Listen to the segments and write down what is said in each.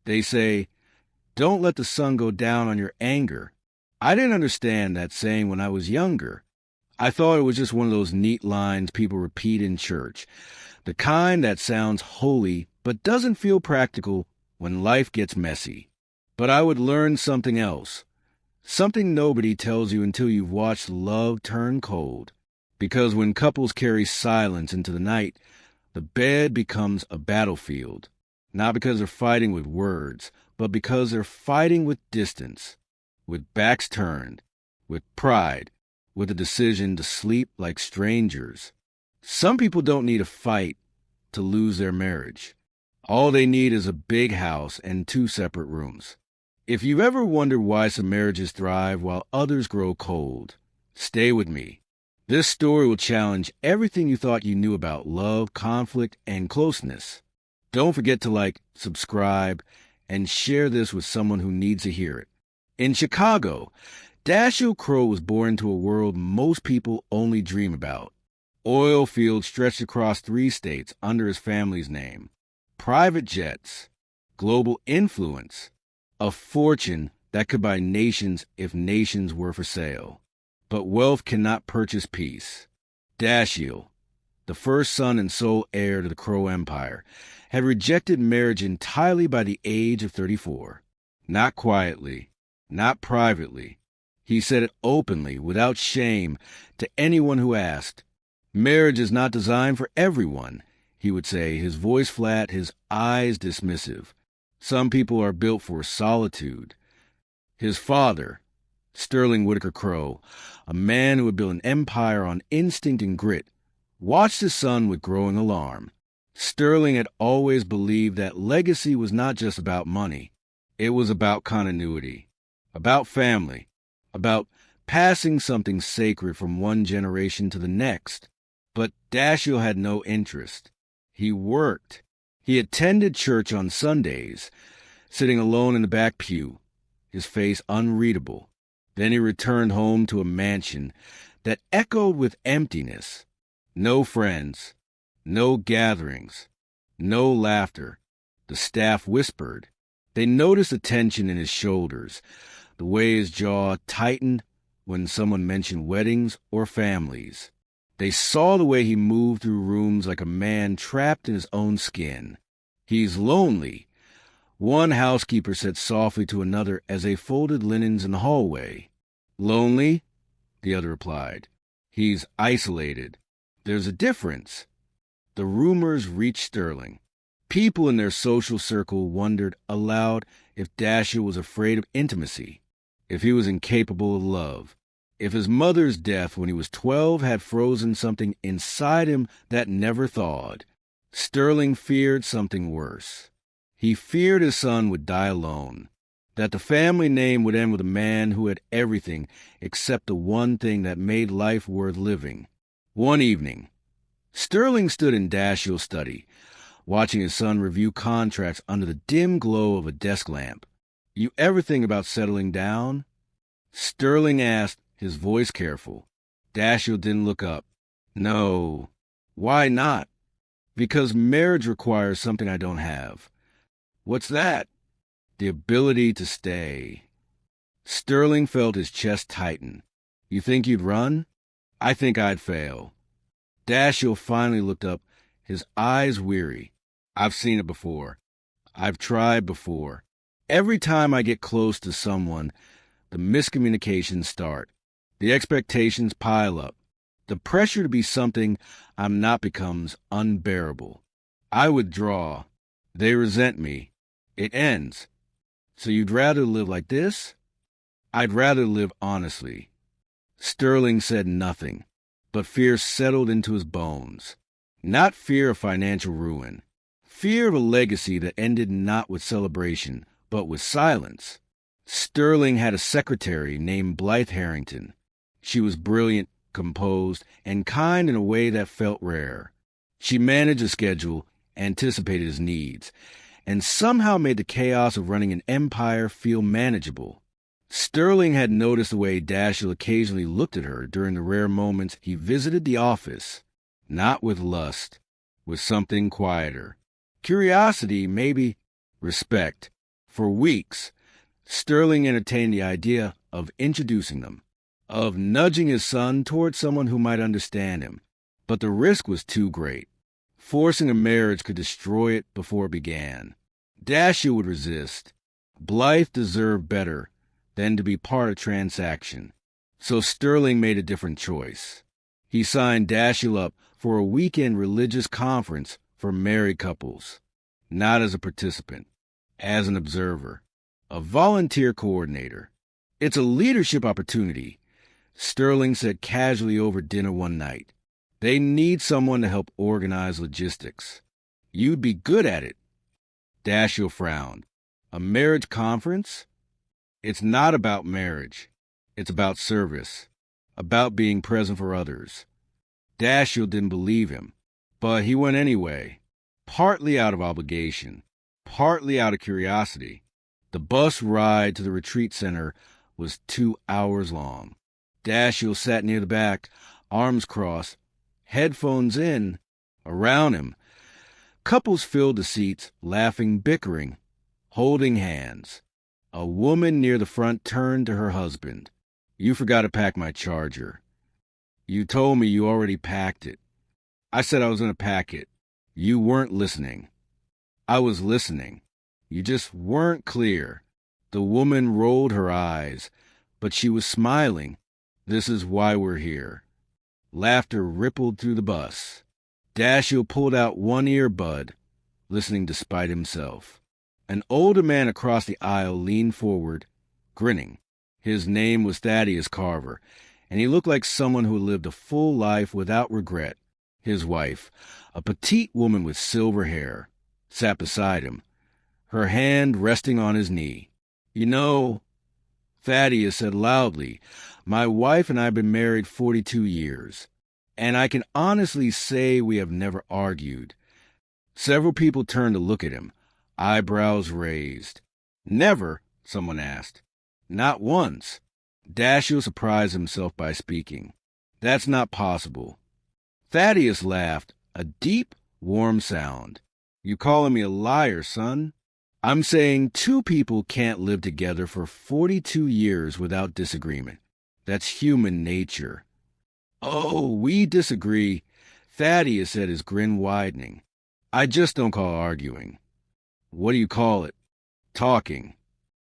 They say, "Don't let the sun go down on your anger." I didn't understand that saying when I was younger. I thought it was just one of those neat lines people repeat in church, the kind that sounds holy but doesn't feel practical when life gets messy. But I would learn something else, something nobody tells you until you've watched love turn cold. Because when couples carry silence into the night, the bed becomes a battlefield. Not because they're fighting with words, but because they're fighting with distance, with backs turned, with pride, with a decision to sleep like strangers. Some people don't need a fight to lose their marriage. All they need is a big house and 2 separate rooms. If you've ever wondered why some marriages thrive while others grow cold, stay with me. This story will challenge everything you thought you knew about love, conflict, and closeness. Don't forget to like, subscribe, and share this with someone who needs to hear it. In Chicago, Dashiell Crowe was born into a world most people only dream about. Oil fields stretched across 3 states under his family's name. Private jets, global influence, a fortune that could buy nations if nations were for sale. But wealth cannot purchase peace. Dashiell, the first son and sole heir to the Crowe Empire, had rejected marriage entirely by the age of 34. Not quietly, not privately. He said it openly, without shame, to anyone who asked. "Marriage is not designed for everyone," he would say, his voice flat, his eyes dismissive. "Some people are built for solitude." His father, Sterling Whitaker Crowe, a man who had built an empire on instinct and grit, watched his son with growing alarm. Sterling had always believed that legacy was not just about money. It was about continuity, about family, about passing something sacred from one generation to the next. But Dashiell had no interest. He worked. He attended church on Sundays, sitting alone in the back pew, his face unreadable. Then he returned home to a mansion that echoed with emptiness. No friends, no gatherings, no laughter. The staff whispered. They noticed the tension in his shoulders, the way his jaw tightened when someone mentioned weddings or families. They saw the way he moved through rooms like a man trapped in his own skin. "He's lonely," one housekeeper said softly to another as they folded linens in the hallway. "Lonely?" the other replied. "He's isolated. There's a difference." The rumors reached Sterling. People in their social circle wondered aloud if Dashiell was afraid of intimacy, if he was incapable of love, if his mother's death when he was 12 had frozen something inside him that never thawed. Sterling feared something worse. He feared his son would die alone, that the family name would end with a man who had everything except the one thing that made life worth living. One evening, Sterling stood in Dashiell's study, watching his son review contracts under the dim glow of a desk lamp. "You ever think about settling down?" Sterling asked, his voice careful. Dashiell didn't look up. "No." "Why not?" "Because marriage requires something I don't have." "What's that?" "The ability to stay." Sterling felt his chest tighten. "You think you'd run?" "I think I'd fail." Dashiell finally looked up, his eyes weary. "I've seen it before. I've tried before. Every time I get close to someone, the miscommunications start. The expectations pile up. The pressure to be something I'm not becomes unbearable. I withdraw. They resent me. It ends. So you'd rather live like this?" "I'd rather live honestly." Sterling said nothing, but fear settled into his bones. Not fear of financial ruin. Fear of a legacy that ended not with celebration, but with silence. Sterling had a secretary named Blythe Harrington. She was brilliant, composed, and kind in a way that felt rare. She managed a schedule, anticipated his needs, and somehow made the chaos of running an empire feel manageable. Sterling had noticed the way Dashiell occasionally looked at her during the rare moments he visited the office, not with lust, with something quieter. Curiosity, maybe. Respect. For weeks, Sterling entertained the idea of introducing them, of nudging his son toward someone who might understand him. But the risk was too great. Forcing a marriage could destroy it before it began. Dashiell would resist. Blythe deserved better than to be part of a transaction. So Sterling made a different choice. He signed Dashiell up for a weekend religious conference for married couples, not as a participant, as an observer, a volunteer coordinator. It's a leadership opportunity, Sterling said casually over dinner one night. They need someone to help organize logistics. You'd be good at it. Dashiell frowned. A marriage conference? It's not about marriage. It's about service, about being present for others. Dashiell didn't believe him, but he went anyway, partly out of obligation, partly out of curiosity. The bus ride to the retreat center was 2 hours long. Dashiell sat near the back, arms crossed, headphones in. Around him, couples filled the seats, laughing, bickering, holding hands. A woman near the front turned to her husband. "You forgot to pack my charger." "You told me you already packed it." "I said I was going to pack it." "You weren't listening." "I was listening. You just weren't clear." The woman rolled her eyes, but she was smiling. "This is why we're here." Laughter rippled through the bus. Dashiell pulled out one earbud, listening despite himself. An older man across the aisle leaned forward, grinning. His name was Thaddeus Carver, and he looked like someone who lived a full life without regret. His wife, a petite woman with silver hair, sat beside him, her hand resting on his knee. "You know," Thaddeus said loudly, "my wife and I have been married 42 years, and I can honestly say we have never argued." Several people turned to look at him, eyebrows raised. "Never?" someone asked. "Not once." Dashiell surprised himself by speaking. "That's not possible." Thaddeus laughed, a deep, warm sound. "You calling me a liar, son?" "I'm saying two people can't live together for 42 years without disagreement. That's human nature." "Oh, we disagree," Thaddeus said, his grin widening. "I just don't call arguing." "What do you call it?" "Talking."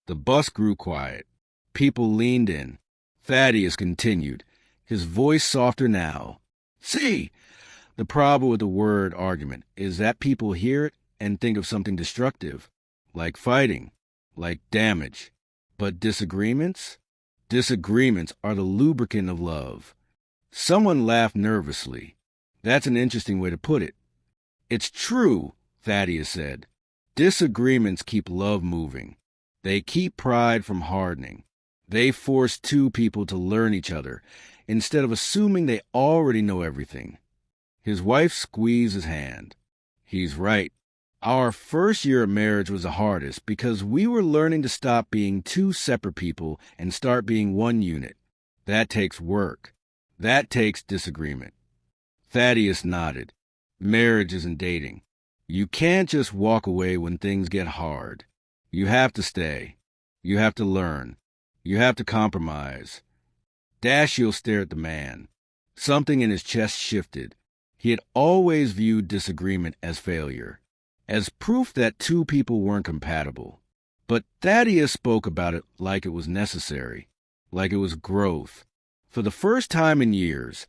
The bus grew quiet. People leaned in. Thaddeus continued, his voice softer now. "See, the problem with the word argument is that people hear it and think of something destructive, like fighting, like damage. But disagreements? Disagreements are the lubricant of love." Someone laughed nervously. "That's an interesting way to put it." "It's true," Thaddeus said. "Disagreements keep love moving. They keep pride from hardening. They force two people to learn each other instead of assuming they already know everything." His wife squeezed his hand. "He's right. Our first year of marriage was the hardest because we were learning to stop being two separate people and start being one unit. That takes work. That takes disagreement." Thaddeus nodded. Marriage isn't dating. You can't just walk away when things get hard. You have to stay. You have to learn. You have to compromise. Dashiell stared at the man. Something in his chest shifted. He had always viewed disagreement as failure, as proof that two people weren't compatible. But Thaddeus spoke about it like it was necessary, like it was growth. For the first time in years,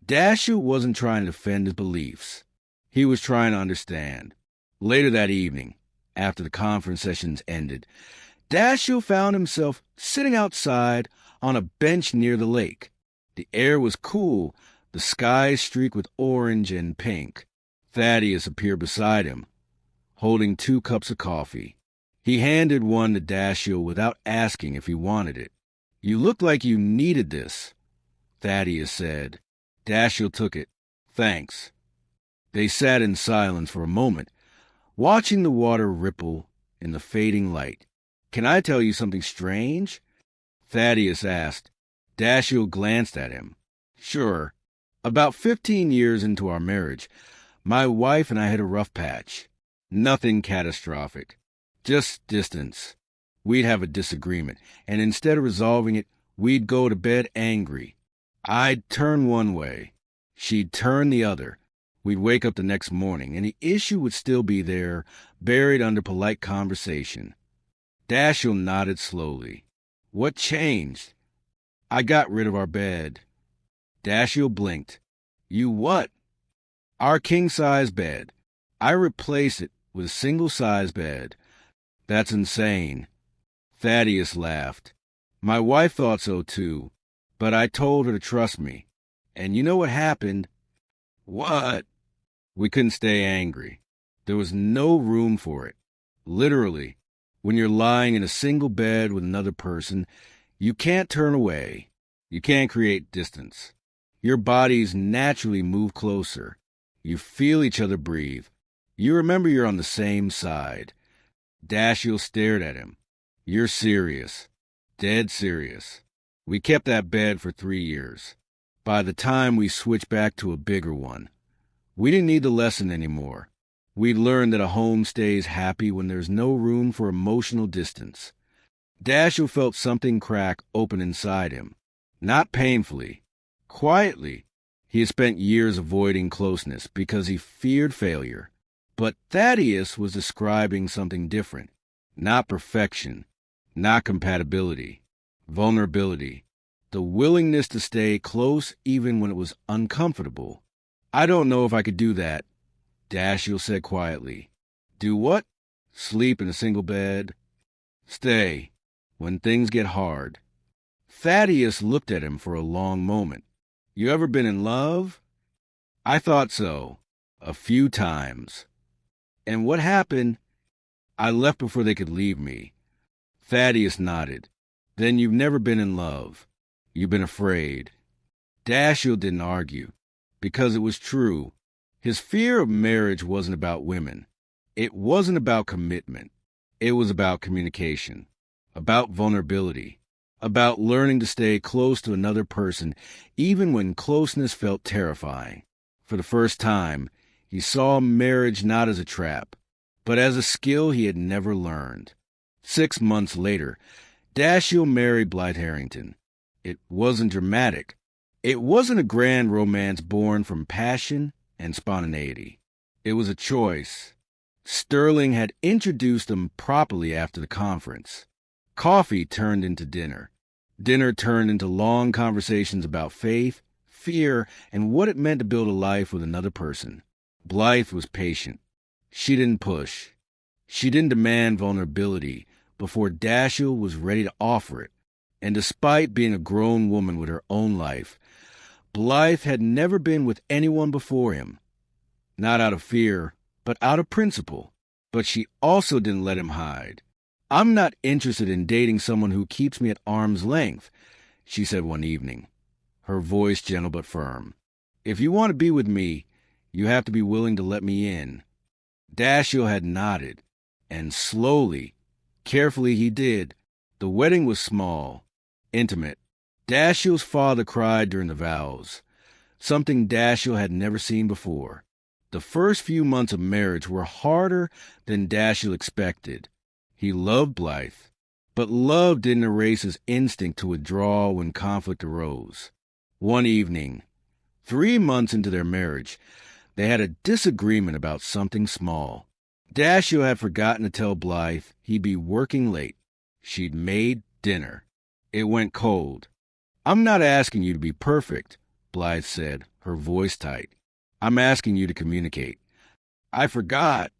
Dashiell wasn't trying to defend his beliefs. He was trying to understand. Later that evening, after the conference sessions ended, Dashiell found himself sitting outside on a bench near the lake. The air was cool, the sky streaked with orange and pink. Thaddeus appeared beside him, holding 2 cups of coffee. He handed one to Dashiell without asking if he wanted it. "You look like you needed this," Thaddeus said. Dashiell took it. "Thanks." They sat in silence for a moment, watching the water ripple in the fading light. "Can I tell you something strange?" Thaddeus asked. Dashiell glanced at him. "Sure." About 15 years into our marriage, my wife and I hit a rough patch. Nothing catastrophic. Just distance. We'd have a disagreement, and instead of resolving it, we'd go to bed angry. I'd turn one way. She'd turn the other. We'd wake up the next morning, and the issue would still be there, buried under polite conversation. Dashiell nodded slowly. What changed? I got rid of our bed. Dashiell blinked. You what? Our king-size bed. I replaced it with a single-size bed. That's insane. Thaddeus laughed. My wife thought so too, but I told her to trust me. And you know what happened? What? We couldn't stay angry. There was no room for it. Literally, when you're lying in a single bed with another person, you can't turn away. You can't create distance. Your bodies naturally move closer. You feel each other breathe. You remember you're on the same side. Dashiell stared at him. You're serious. Dead serious. We kept that bed for 3 years. By the time we switched back to a bigger one, we didn't need the lesson anymore. We'd learned that a home stays happy when there's no room for emotional distance. Dashiell felt something crack open inside him. Not painfully. Quietly. He had spent years avoiding closeness because he feared failure. But Thaddeus was describing something different. Not perfection. Not compatibility. Vulnerability. The willingness to stay close even when it was uncomfortable. I don't know if I could do that, Dashiell said quietly. Do what? Sleep in a single bed? Stay. When things get hard. Thaddeus looked at him for a long moment. You ever been in love? I thought so. A few times. And what happened? I left before they could leave me. Thaddeus nodded. Then you've never been in love. You've been afraid. Dashiell didn't argue, because it was true. His fear of marriage wasn't about women. It wasn't about commitment. It was about communication, about vulnerability, about learning to stay close to another person, even when closeness felt terrifying. For the first time, he saw marriage not as a trap, but as a skill he had never learned. 6 months later, Dashiell married Blythe Harrington. It wasn't dramatic. It wasn't a grand romance born from passion and spontaneity. It was a choice. Sterling had introduced them properly after the conference. Coffee turned into dinner. Dinner turned into long conversations about faith, fear, and what it meant to build a life with another person. Blythe was patient. She didn't push. She didn't demand vulnerability before Dashiell was ready to offer it. And despite being a grown woman with her own life, Blythe had never been with anyone before him. Not out of fear, but out of principle. But she also didn't let him hide. I'm not interested in dating someone who keeps me at arm's length, she said one evening, her voice gentle but firm. If you want to be with me, you have to be willing to let me in. Dashiell had nodded, and slowly, carefully he did. The wedding was small, intimate. Dashiell's father cried during the vows, something Dashiell had never seen before. The first few months of marriage were harder than Dashiell expected. He loved Blythe, but love didn't erase his instinct to withdraw when conflict arose. One evening, 3 months into their marriage, they had a disagreement about something small. Dashiell had forgotten to tell Blythe he'd be working late. She'd made dinner. It went cold. I'm not asking you to be perfect, Blythe said, her voice tight. I'm asking you to communicate. I forgot.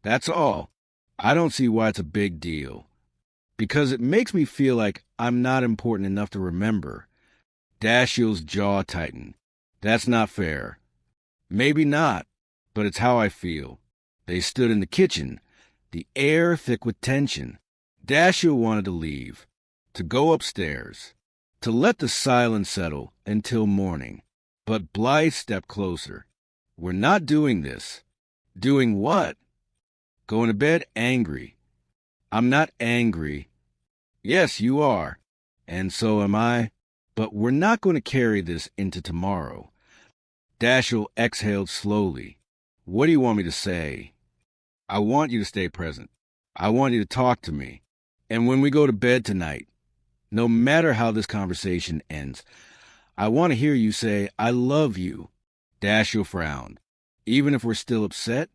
That's all. I don't see why it's a big deal. Because it makes me feel like I'm not important enough to remember. Dashiell's jaw tightened. That's not fair. Maybe not, but it's how I feel. They stood in the kitchen, the air thick with tension. Dashiell wanted to leave, to go upstairs, to let the silence settle until morning. But Blythe stepped closer. We're not doing this. Doing what? Going to bed angry. I'm not angry. Yes, you are. And so am I. But we're not going to carry this into tomorrow. Dashiell exhaled slowly. What do you want me to say? I want you to stay present. I want you to talk to me. And when we go to bed tonight, no matter how this conversation ends, I want to hear you say, I love you. Dashiell frowned. Even if we're still upset?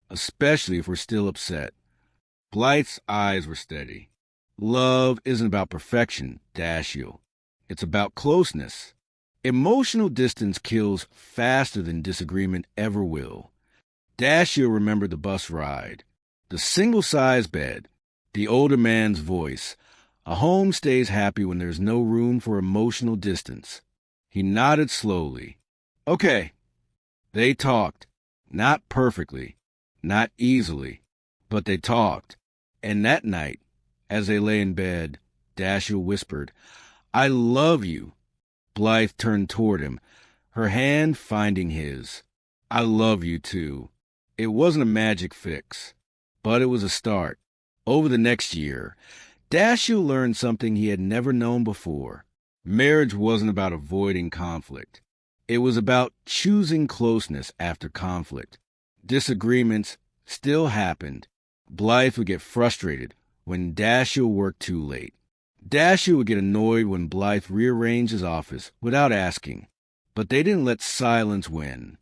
Especially if we're still upset. Blythe's eyes were steady. Love isn't about perfection, Dashiell. It's about closeness. Emotional distance kills faster than disagreement ever will. Dashiell remembered the bus ride, the single-size bed, the older man's voice. A home stays happy when there's no room for emotional distance. He nodded slowly. Okay. They talked. Not perfectly, not easily, but they talked. And that night, as they lay in bed, Dashiell whispered, I love you. Blythe turned toward him, her hand finding his. I love you too. It wasn't a magic fix, but it was a start. Over the next year, Dashiell learned something he had never known before. Marriage wasn't about avoiding conflict. It was about choosing closeness after conflict. Disagreements still happened. Blythe would get frustrated when Dashiell worked too late. Dashiell would get annoyed when Blythe rearranged his office without asking. But they didn't let silence win.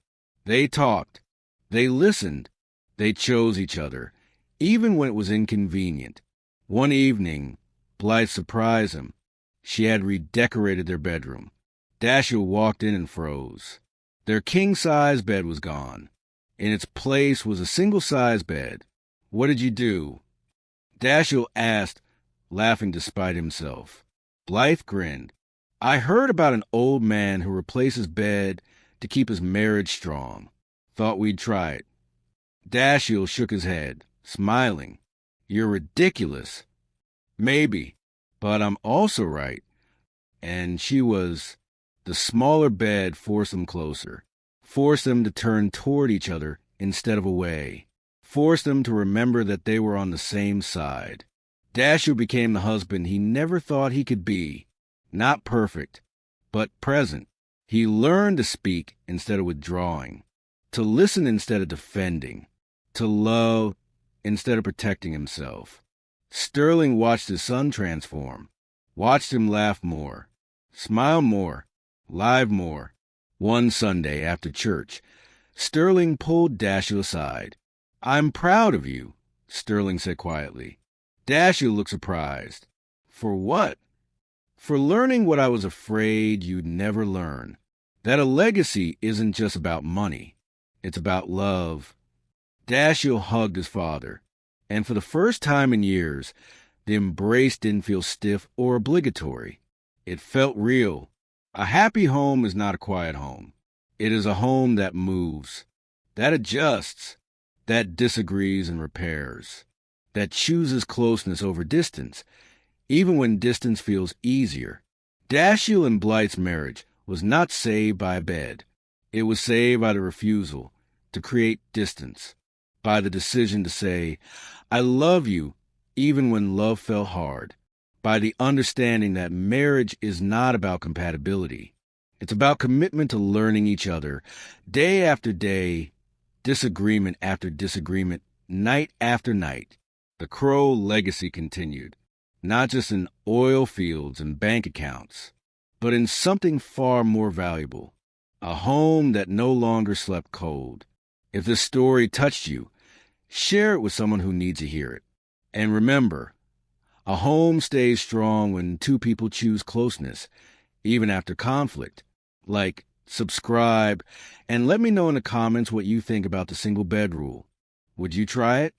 They talked. They listened. They chose each other, even when it was inconvenient. One evening, Blythe surprised him. She had redecorated their bedroom. Dashiell walked in and froze. Their king-size bed was gone. In its place was a single-size bed. What did you do? Dashiell asked, laughing despite himself. Blythe grinned. I heard about an old man who replaced his bed to keep his marriage strong. Thought we'd try it. Dashiell shook his head, smiling. You're ridiculous. Maybe, but I'm also right. And she was. The smaller bed forced them closer, forced them to turn toward each other instead of away, forced them to remember that they were on the same side. Dashiell became the husband he never thought he could be. Not perfect, but present. He learned to speak instead of withdrawing, to listen instead of defending, to love instead of protecting himself. Sterling watched his son transform, watched him laugh more, smile more, live more. One Sunday after church, Sterling pulled Dashiell aside. I'm proud of you, Sterling said quietly. Dashiell looked surprised. For what? For learning what I was afraid you'd never learn. That a legacy isn't just about money. It's about love. Dashiell hugged his father, and for the first time in years, the embrace didn't feel stiff or obligatory. It felt real. A happy home is not a quiet home. It is a home that moves, that adjusts, that disagrees and repairs, that chooses closeness over distance, even when distance feels easier. Dashiell and Blythe's marriage was not saved by a bed. It was saved by the refusal to create distance, by the decision to say, I love you, even when love fell hard, by the understanding that marriage is not about compatibility. It's about commitment to learning each other, day after day, disagreement after disagreement, night after night. The Crow legacy continued, not just in oil fields and bank accounts, but in something far more valuable, a home that no longer slept cold. If this story touched you, share it with someone who needs to hear it. And remember, a home stays strong when two people choose closeness, even after conflict. Like, subscribe, and let me know in the comments what you think about the single bed rule. Would you try it?